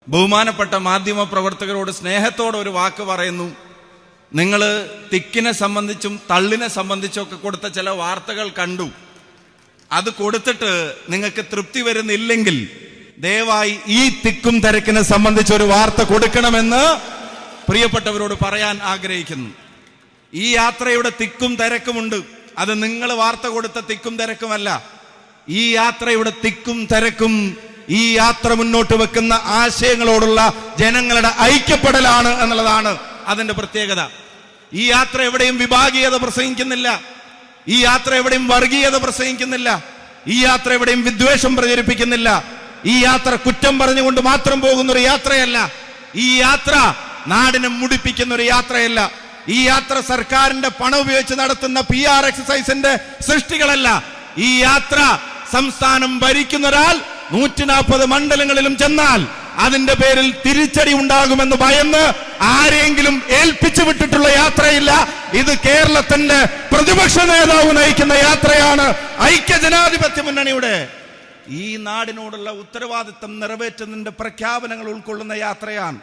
ബഹുമാനപ്പെട്ട മാധ്യമ പ്രവർത്തകരോട് സ്നേഹത്തോടെ ഒരു വാക്ക് പറയുന്നു. നിങ്ങൾ തിക്കിനെ സംബന്ധിച്ചും തള്ളിനെ സംബന്ധിച്ചൊക്കെ കൊടുത്ത ചില വാർത്തകൾ കണ്ടു. അത് കൊടുത്തിട്ട് നിങ്ങൾക്ക് തൃപ്തി വരുന്നില്ലെങ്കിൽ ദയവായി ഈ തിക്കും തിരക്കിനെ സംബന്ധിച്ച് ഒരു വാർത്ത കൊടുക്കണമെന്ന് പ്രിയപ്പെട്ടവരോട് പറയാൻ ആഗ്രഹിക്കുന്നു. ഈ യാത്രയുടെ തിക്കും തിരക്കുമുണ്ട്. അത് നിങ്ങൾ വാർത്ത കൊടുത്ത തിക്കും തിരക്കുമല്ല. ഈ യാത്രയുടെ തിക്കും തിരക്കും ഈ യാത്ര മുന്നോട്ട് വെക്കുന്ന ആശയങ്ങളോടുള്ള ജനങ്ങളുടെ ഐക്യപ്പെടലാണ് എന്നുള്ളതാണ് അതിന്റെ പ്രത്യേകത. ഈ യാത്ര എവിടെയും വിഭാഗീയത പ്രസംഗിക്കുന്നില്ല. ഈ യാത്ര എവിടെയും വർഗീയത പ്രസംഗിക്കുന്നില്ല. ഈ യാത്ര എവിടെയും വിദ്വേഷം പ്രചരിപ്പിക്കുന്നില്ല. ഈ യാത്ര കുറ്റം പറഞ്ഞുകൊണ്ട് മാത്രം പോകുന്ന ഒരു യാത്രയല്ല. ഈ യാത്ര നാടിനെ മുടിപ്പിക്കുന്ന ഒരു യാത്രയല്ല. ഈ യാത്ര സർക്കാരിന്റെ പണം ഉപയോഗിച്ച് നടത്തുന്ന PR എക്സസൈസിന്റെ സൃഷ്ടികളല്ല. ഈ യാത്ര സംസ്ഥാനം ഭരിക്കുന്ന ഒരാൾ 140 മണ്ഡലങ്ങളിലും ചെന്നാൽ അതിന്റെ പേരിൽ തിരിച്ചടി ഉണ്ടാകുമെന്ന് ഭയന്ന് ആരെങ്കിലും ഏൽപ്പിച്ചു വിട്ടിട്ടുള്ള യാത്രയില്ല. ഇത് കേരളത്തിന്റെ പ്രതിപക്ഷ നേതാവ് നയിക്കുന്ന യാത്രയാണ്. ഐക്യജനാധിപത്യ മുന്നണിയുടെ ഈ നാടിനോടുള്ള ഉത്തരവാദിത്തം നിറവേറ്റുന്നതിന്റെ പ്രഖ്യാപനങ്ങൾ ഉൾക്കൊള്ളുന്ന യാത്രയാണ്.